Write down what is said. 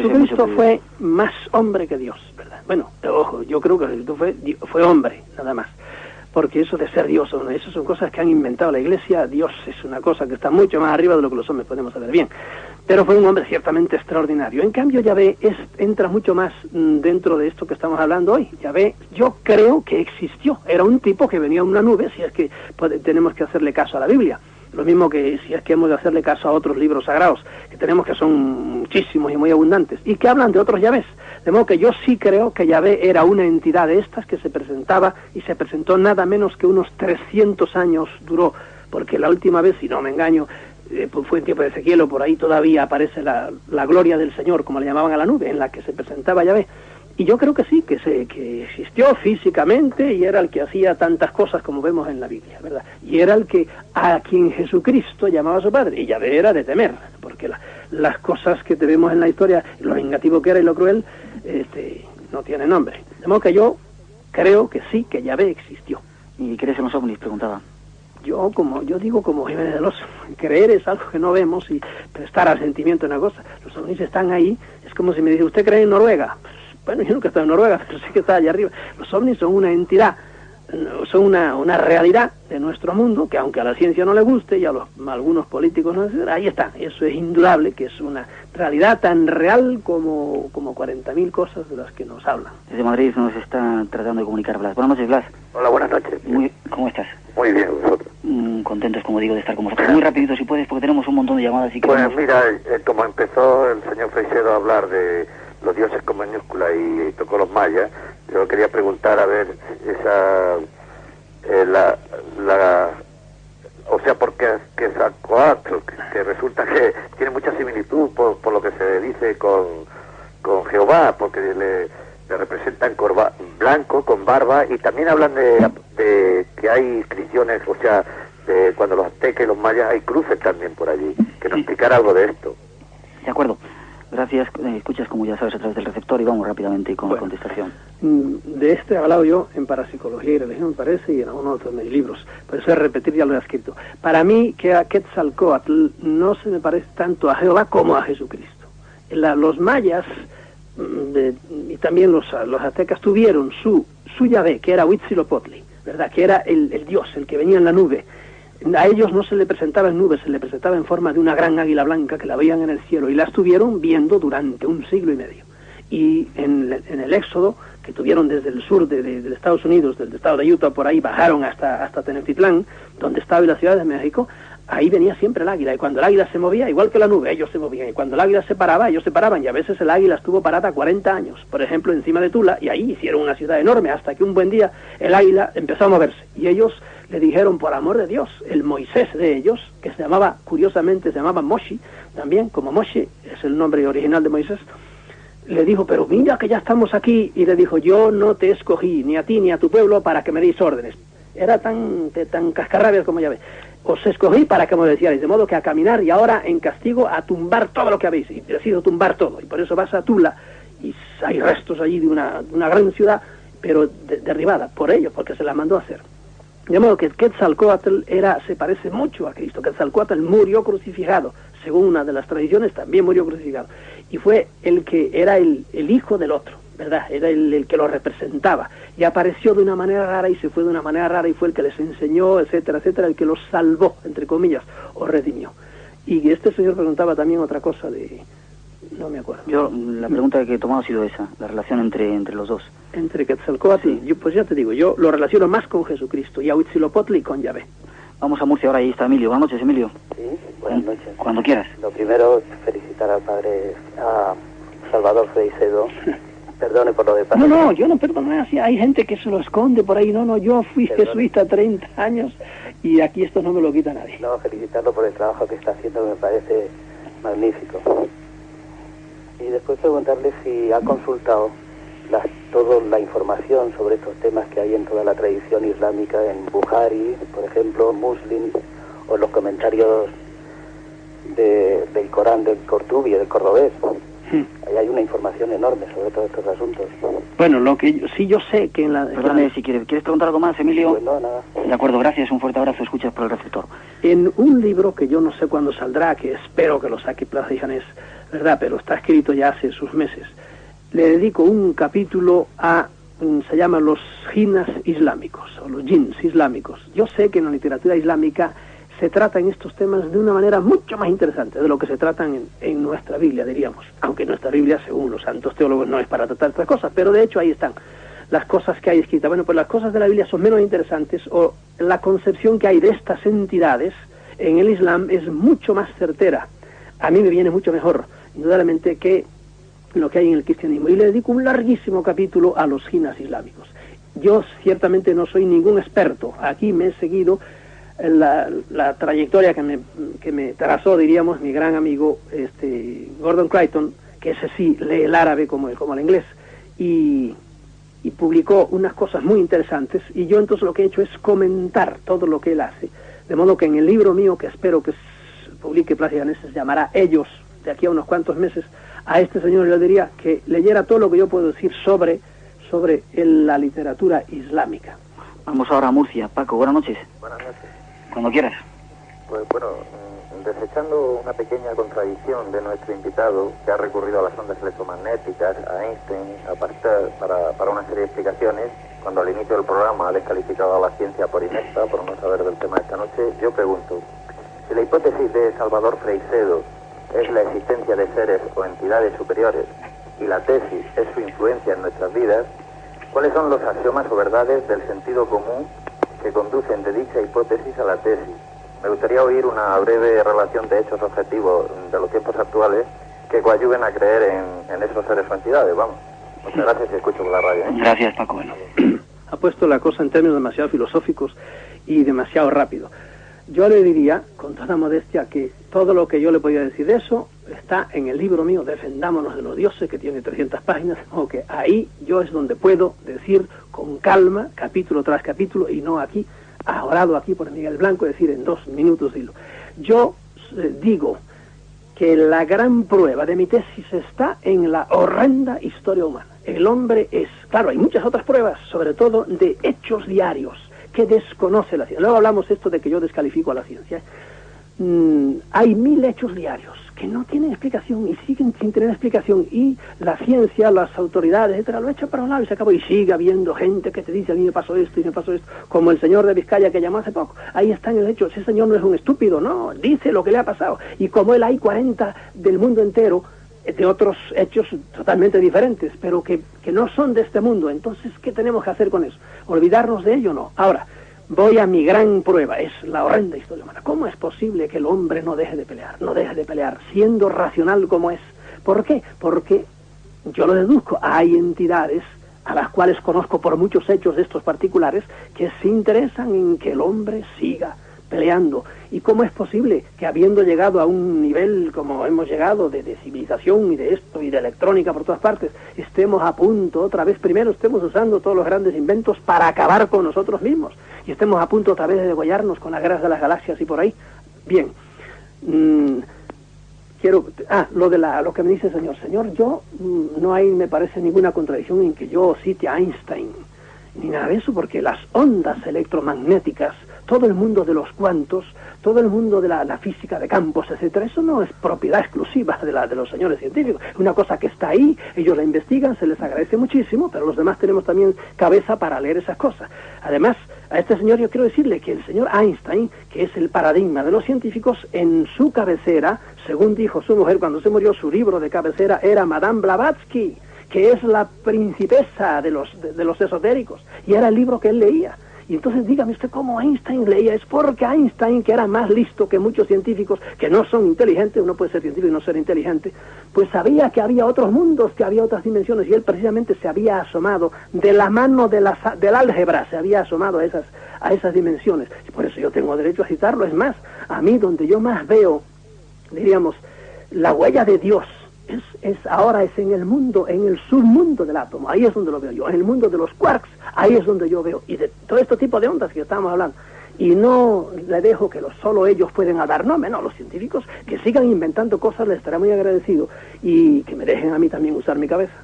Jesucristo fue más hombre que Dios, ¿verdad? Bueno, ojo, yo creo que Jesucristo fue hombre, nada más. Porque eso de ser Dios, ¿no? Eso son cosas que han inventado la Iglesia. Dios es una cosa que está mucho más arriba de lo que los hombres podemos saber bien. Pero fue un hombre ciertamente extraordinario. En cambio, Yahvé entra mucho más dentro de esto que estamos hablando hoy. Yahvé, yo creo que existió. Era un tipo que venía en una nube, si es que tenemos que hacerle caso a la Biblia. Lo mismo que si es que hemos de hacerle caso a otros libros sagrados, que tenemos que son muchísimos y muy abundantes, y que hablan de otros Yahvés. De modo que yo sí creo que Yahvé era una entidad de estas que se presentaba, y se presentó nada menos que unos 300 años duró, porque la última vez, si no me engaño, fue en tiempo de Ezequiel o por ahí todavía aparece la gloria del Señor, como le llamaban a la nube, en la que se presentaba Yahvé. Y yo creo que sí, que existió físicamente y era el que hacía tantas cosas como vemos en la Biblia, ¿verdad? Y era el que a quien Jesucristo llamaba a su Padre, y Yahvé era de temer, porque las cosas que tenemos en la historia, lo vengativo que era y lo cruel, no tiene nombre. De modo que yo creo que sí, que Yahvé existió. ¿Y crees en los ovnis? Preguntaba. Yo digo como Jiménez de los, creer es algo que no vemos y prestar asentimiento a una cosa. Los ovnis están ahí, es como si me dice, ¿usted cree en Noruega? Bueno, yo nunca he estado en Noruega, pero sí que está allá arriba. Los ovnis son una entidad, son una realidad de nuestro mundo, que aunque a la ciencia no le guste y a algunos políticos no les guste, ahí está. Eso es indudable, que es una realidad tan real como 40.000 cosas de las que nos hablan. Desde Madrid nos está tratando de comunicar Blas. Buenas noches, Blas. Hola, buenas noches. ¿Cómo estás? Muy bien, vosotros. Contentos, como digo, de estar con vosotros. Muy rapidito, si puedes, porque tenemos un montón de llamadas. Y pues mira, como empezó el señor Freixedo a hablar de los dioses con minúscula y tocó los mayas, yo quería preguntar a ver o sea, porque Quetzalcóatl, que resulta que tiene mucha similitud por lo que se dice con Jehová, porque le representan blanco, con barba, y también hablan de que hay inscripciones, o sea, de cuando los aztecas y los mayas hay cruces también por allí, que nos explicara algo de esto. De acuerdo. Gracias. Escuchas, como ya sabes, a través del receptor y vamos rápidamente con la contestación. De este he hablado yo en Parapsicología y Religión, me parece, y en algunos otros de mis libros. Por eso repetir ya lo he escrito. Para mí, que a Quetzalcóatl no se me parece tanto a Jehová como a Jesucristo. Los mayas y también los aztecas tuvieron su Yahvé, que era Huitzilopochtli, ¿verdad? Que era el dios, el que venía en la nube. A ellos no se le presentaba en nubes, se le presentaba en forma de una gran águila blanca que la veían en el cielo, y la estuvieron viendo durante 1 siglo y medio. Y en el éxodo que tuvieron desde el sur de Estados Unidos, del estado de Utah, por ahí bajaron hasta Tenochtitlán, donde estaba la Ciudad de México, ahí venía siempre el águila, y cuando el águila se movía, igual que la nube, ellos se movían, y cuando el águila se paraba, ellos se paraban, y a veces el águila estuvo parada 40 años, por ejemplo, encima de Tula, y ahí hicieron una ciudad enorme, hasta que un buen día el águila empezó a moverse, y ellos le dijeron, por amor de Dios, el Moisés de ellos, que se llamaba, curiosamente, se llamaba Moshi, también, como Moshi es el nombre original de Moisés, le dijo, pero mira que ya estamos aquí, y le dijo, yo no te escogí, ni a ti ni a tu pueblo, para que me deis órdenes. Era tan cascarrabias como ya ves. Os escogí para que me decíais, de modo que a caminar y ahora en castigo a tumbar todo lo que habéis, y decido tumbar todo, y por eso vas a Tula, y hay restos allí de una gran ciudad, pero derribada por ellos, porque se la mandó a hacer. De modo que Quetzalcóatl se parece mucho a Cristo. Quetzalcóatl murió crucificado, según una de las tradiciones, también murió crucificado. Y fue el que era el hijo del otro, ¿verdad? Era el que lo representaba. Y apareció de una manera rara y se fue de una manera rara y fue el que les enseñó, etcétera, etcétera, el que los salvó, entre comillas, o redimió. Y este señor preguntaba también otra cosa no me acuerdo. La pregunta que he tomado ha sido esa, la relación entre los dos. Entre Quetzalcóatl, sí. Pues ya te digo, yo lo relaciono más con Jesucristo, y a Huitzilopochtli y con Yahvé. Vamos a Murcia ahora, ahí está Emilio. Buenas noches, Emilio. Sí, buenas noches. Cuando quieras. Lo primero, felicitar al padre Salvador Freixedo. Perdone por lo de padre. No, yo no perdono, así hay gente que se lo esconde por ahí. No, yo fui jesuita 30 años y aquí esto no me lo quita nadie. No, felicitarlo por el trabajo que está haciendo, me parece magnífico. Y después preguntarle si ha consultado toda la información sobre estos temas que hay en toda la tradición islámica, en Bukhari, por ejemplo, Muslim, o los comentarios del Corán del Cortubi, del Cordobés. Ahí hay una información enorme sobre todos estos asuntos. Bueno, lo que yo sé que en la... Perdóname, si ¿quieres preguntar algo más, Emilio? Pues no, nada. De acuerdo, gracias, un fuerte abrazo, escuchas por el receptor. En un libro que yo no sé cuándo saldrá, que espero que lo saque Plaza y Janés, ¿verdad? Pero está escrito ya hace sus meses. Le dedico un capítulo se llama los jinas islámicos, o los jins islámicos. Yo sé que en la literatura islámica se tratan estos temas de una manera mucho más interesante de lo que se tratan en nuestra Biblia, diríamos. Aunque nuestra Biblia, según los santos teólogos, no es para tratar estas cosas, pero de hecho ahí están las cosas que hay escritas. Bueno, pues las cosas de la Biblia son menos interesantes, o la concepción que hay de estas entidades en el Islam es mucho más certera. A mí me viene mucho mejor, indudablemente, que lo que hay en el cristianismo. Y le dedico un larguísimo capítulo a los jinas islámicos. Yo ciertamente no soy ningún experto. Aquí me he seguido la trayectoria que me trazó, diríamos, mi gran amigo Gordon Creighton, que ese sí lee el árabe como el inglés, y publicó unas cosas muy interesantes, y yo entonces lo que he hecho es comentar todo lo que él hace, de modo que en el libro mío, que espero que se publique plácidamente, se llamará Ellos, de aquí a unos cuantos meses, a este señor le diría que leyera todo lo que yo puedo decir sobre la literatura islámica. Vamos ahora a Murcia. Paco, buenas noches. Buenas noches. Cuando quieras. Pues bueno, desechando una pequeña contradicción de nuestro invitado, que ha recurrido a las ondas electromagnéticas, a Einstein, a Pasteur, para una serie de explicaciones, cuando al inicio del programa ha descalificado a la ciencia por inepta, por no saber del tema de esta noche, yo pregunto, si la hipótesis de Salvador Freixedo es la existencia de seres o entidades superiores, y la tesis es su influencia en nuestras vidas, ¿cuáles son los axiomas o verdades del sentido común que conducen de dicha hipótesis a la tesis? Me gustaría oír una breve relación de hechos objetivos de los tiempos actuales que coadyuven a creer en esos seres o entidades, vamos. Muchas gracias y escucho por la radio. Gracias, Paco. Bueno. Ha puesto la cosa en términos demasiado filosóficos y demasiado rápido. Yo le diría, con toda modestia, que todo lo que yo le podía decir de eso está en el libro mío, Defendámonos de los dioses, que tiene 300 páginas, o que ahí yo es donde puedo decir con calma, capítulo tras capítulo, y no aquí, ahorrado aquí por Miguel Blanco, decir en 2 minutos dilo. Yo digo que la gran prueba de mi tesis está en la horrenda historia humana. El hombre es, claro, hay muchas otras pruebas, sobre todo de hechos diarios, que desconoce la ciencia. Luego hablamos esto de que yo descalifico a la ciencia. Hay 1000 hechos diarios que no tienen explicación y siguen sin tener explicación, y la ciencia, las autoridades, etcétera, lo echan para un lado y se acabó, y sigue habiendo gente que te dice a mí me pasó esto y me pasó esto, como el señor de Vizcaya que llamó hace poco. Ahí están los hechos. Ese señor no es un estúpido, no, dice lo que le ha pasado, y como él hay 40 del mundo entero de otros hechos totalmente diferentes, pero que no son de este mundo. Entonces, ¿qué tenemos que hacer con eso? ¿Olvidarnos de ello? No. Ahora, voy a mi gran prueba, es la horrenda historia humana. ¿Cómo es posible que el hombre no deje de pelear, siendo racional como es? ¿Por qué? Porque, yo lo deduzco, hay entidades a las cuales conozco por muchos hechos de estos particulares que se interesan en que el hombre siga peleando. ¿Y cómo es posible que, habiendo llegado a un nivel como hemos llegado de civilización y de esto y de electrónica por todas partes, estemos a punto otra vez, primero estemos usando todos los grandes inventos para acabar con nosotros mismos, y estemos a punto otra vez de degollarnos con las guerras de las galaxias y por ahí? Bien, lo que me dice el señor, yo no hay, me parece, ninguna contradicción en que yo cite a Einstein ni nada de eso, porque las ondas electromagnéticas, todo el mundo de los cuantos, todo el mundo de la física de campos, etcétera, eso no es propiedad exclusiva de los señores científicos, es una cosa que está ahí, ellos la investigan, se les agradece muchísimo, pero los demás tenemos también cabeza para leer esas cosas. Además, a este señor yo quiero decirle que el señor Einstein, que es el paradigma de los científicos, en su cabecera, según dijo su mujer cuando se murió, su libro de cabecera era Madame Blavatsky, que es la principesa de los esotéricos, y era el libro que él leía. Y entonces dígame usted cómo Einstein leía. Es porque Einstein, que era más listo que muchos científicos que no son inteligentes, uno puede ser científico y no ser inteligente, pues sabía que había otros mundos, que había otras dimensiones, y él precisamente se había asomado de la mano del álgebra, se había asomado a esas dimensiones. Y por eso yo tengo derecho a citarlo. Es más, a mí donde yo más veo, diríamos, la huella de Dios, ahora es en el mundo, en el submundo del átomo. Ahí es donde lo veo yo, en el mundo de los quarks, ahí es donde yo veo, y de todo este tipo de ondas que estamos hablando. Y no le dejo que solo ellos pueden hablar, no, los científicos que sigan inventando cosas, les estaré muy agradecido, y que me dejen a mí también usar mi cabeza.